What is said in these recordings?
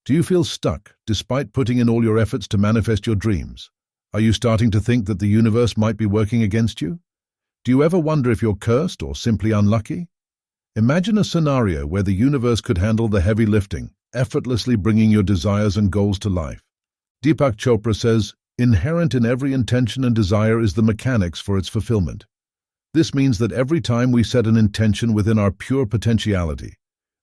Do you feel stuck despite putting in all your efforts to manifest your dreams? Are you starting to think that the universe might be working against you? Do you ever wonder if you're cursed or simply unlucky? Imagine a scenario where the universe could handle the heavy lifting, effortlessly bringing your desires and goals to life. Deepak Chopra says, "Inherent in every intention and desire is the mechanics for its fulfillment." This means that every time we set an intention within our pure potentiality,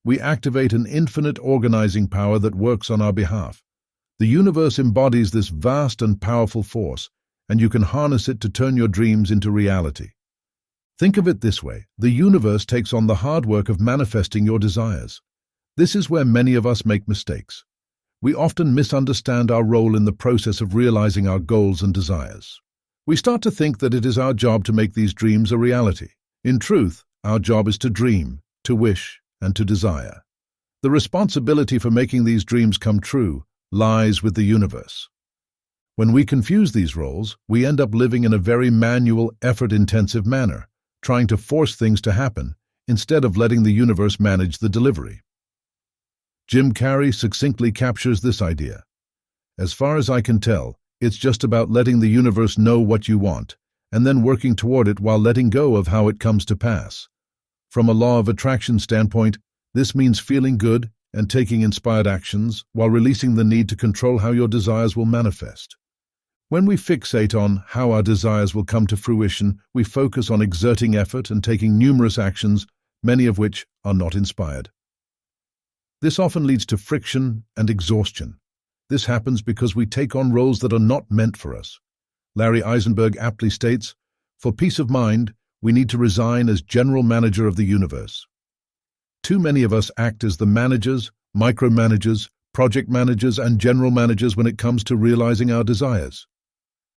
we activate an infinite organizing power that works on our behalf. The universe embodies this vast and powerful force, and you can harness it to turn your dreams into reality. Think of it this way: the universe takes on the hard work of manifesting your desires. This is where many of us make mistakes. We often misunderstand our role in the process of realizing our goals and desires. We start to think that it is our job to make these dreams a reality. In truth, our job is to dream, to wish, and to desire. The responsibility for making these dreams come true lies with the universe. When we confuse these roles, we end up living in a very manual, effort-intensive manner, trying to force things to happen instead of letting the universe manage the delivery. Jim Carrey succinctly captures this idea. "As far as I can tell, it's just about letting the universe know what you want, and then working toward it while letting go of how it comes to pass." From a law of attraction standpoint, this means feeling good and taking inspired actions while releasing the need to control how your desires will manifest. When we fixate on how our desires will come to fruition, we focus on exerting effort and taking numerous actions, many of which are not inspired. This often leads to friction and exhaustion. This happens because we take on roles that are not meant for us. Larry Eisenberg aptly states, "For peace of mind, we need to resign as general manager of the universe." Too many of us act as the managers, micromanagers, project managers, and general managers when it comes to realizing our desires.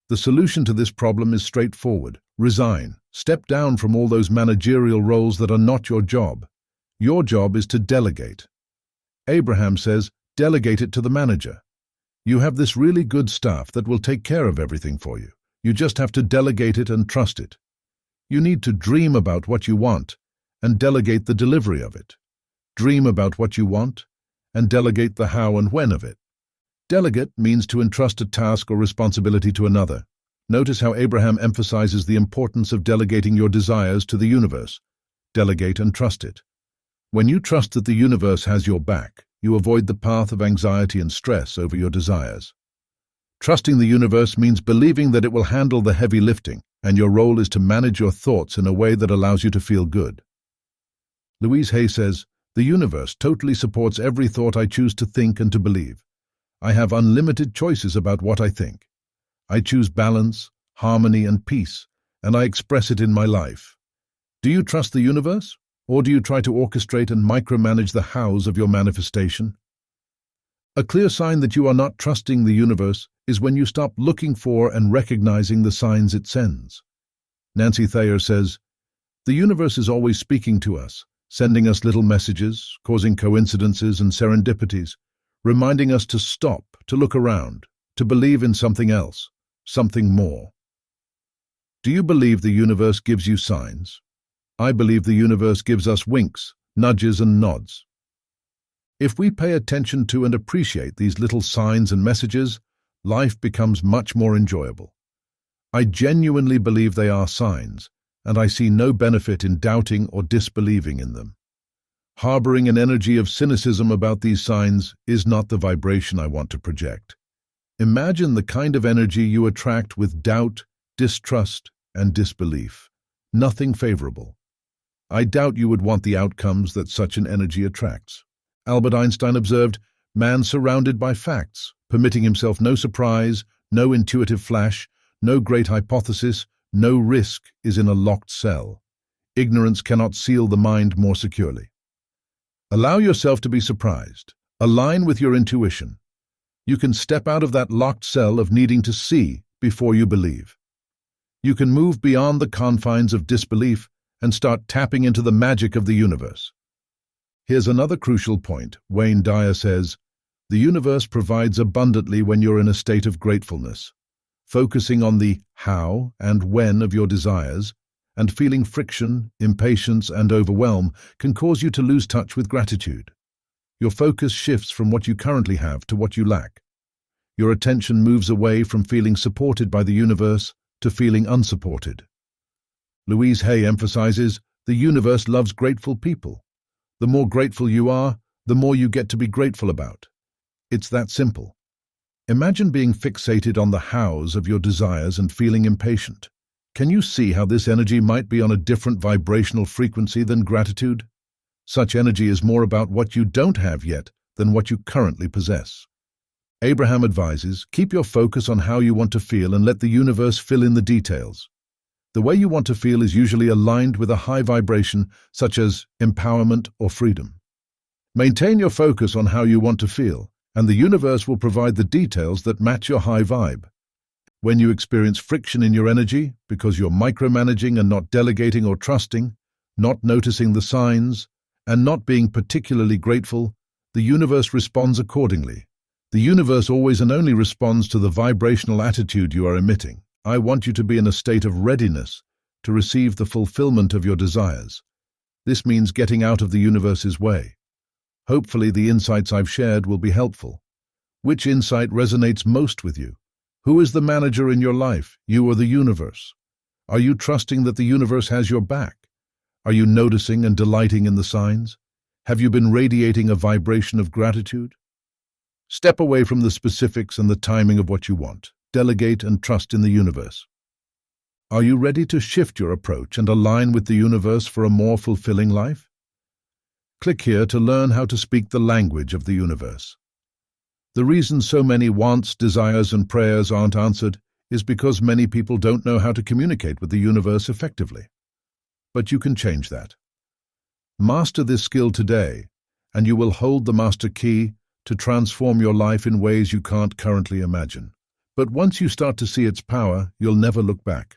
The solution to this problem is straightforward. Resign. Step down from all those managerial roles that are not your job. Your job is to delegate. Abraham says, "Delegate it to the manager." You have this really good staff that will take care of everything for you. You just have to delegate it and trust it. You need to dream about what you want and delegate the delivery of it. Dream about what you want and delegate the how and when of it. Delegate means to entrust a task or responsibility to another. Notice how Abraham emphasizes the importance of delegating your desires to the universe. Delegate and trust it. When you trust that the universe has your back, you avoid the path of anxiety and stress over your desires. Trusting the universe means believing that it will handle the heavy lifting, and your role is to manage your thoughts in a way that allows you to feel good. Louise Hay says, "The universe totally supports every thought I choose to think and to believe. I have unlimited choices about what I think. I choose balance, harmony, and peace, and I express it in my life." Do you trust the universe? Or do you try to orchestrate and micromanage the hows of your manifestation? A clear sign that you are not trusting the universe is when you stop looking for and recognizing the signs it sends. Nancy Thayer says, "The universe is always speaking to us, sending us little messages, causing coincidences and serendipities, reminding us to stop, to look around, to believe in something else, something more." Do you believe the universe gives you signs? I believe the universe gives us winks, nudges, and nods. If we pay attention to and appreciate these little signs and messages, life becomes much more enjoyable. I genuinely believe they are signs, and I see no benefit in doubting or disbelieving in them. Harboring an energy of cynicism about these signs is not the vibration I want to project. Imagine the kind of energy you attract with doubt, distrust, and disbelief. Nothing favorable. I doubt you would want the outcomes that such an energy attracts. Albert Einstein observed, "Man surrounded by facts, permitting himself no surprise, no intuitive flash, no great hypothesis, no risk, is in a locked cell. Ignorance cannot seal the mind more securely." Allow yourself to be surprised. Align with your intuition. You can step out of that locked cell of needing to see before you believe. You can move beyond the confines of disbelief and start tapping into the magic of the universe. Here's another crucial point. Wayne Dyer says, "The universe provides abundantly when you're in a state of gratefulness. Focusing on the how and when of your desires and feeling friction, impatience, and overwhelm can cause you to lose touch with gratitude. your focus shifts from what you currently have to what you lack. Your attention moves away from feeling supported by the universe to feeling unsupported. Louise Hay emphasizes, the universe loves grateful people. The more grateful you are, the more you get to be grateful about. It's that simple. Imagine being fixated on the hows of your desires and feeling impatient. Can you see how this energy might be on a different vibrational frequency than gratitude? Such energy is more about what you don't have yet than what you currently possess. Abraham advises, keep your focus on how you want to feel and let the universe fill in the details. The way you want to feel is usually aligned with a high vibration, such as empowerment or freedom. Maintain your focus on how you want to feel, and the universe will provide the details that match your high vibe. When you experience friction in your energy because you're micromanaging and not delegating or trusting, not noticing the signs, and not being particularly grateful, the universe responds accordingly. The universe always and only responds to the vibrational attitude you are emitting. I want you to be in a state of readiness to receive the fulfillment of your desires. This means getting out of the universe's way. Hopefully the insights I've shared will be helpful. Which insight resonates most with you? Who is the manager in your life, you or the universe? Are you trusting that the universe has your back? Are you noticing and delighting in the signs? Have you been radiating a vibration of gratitude? Step away from the specifics and the timing of what you want. Delegate and trust in the universe. Are you ready to shift your approach and align with the universe for a more fulfilling life? Click here to learn how to speak the language of the universe. The reason so many wants, desires, and prayers aren't answered is because many people don't know how to communicate with the universe effectively. But you can change that. Master this skill today, and you will hold the master key to transform your life in ways you can't currently imagine. But once you start to see its power, you'll never look back.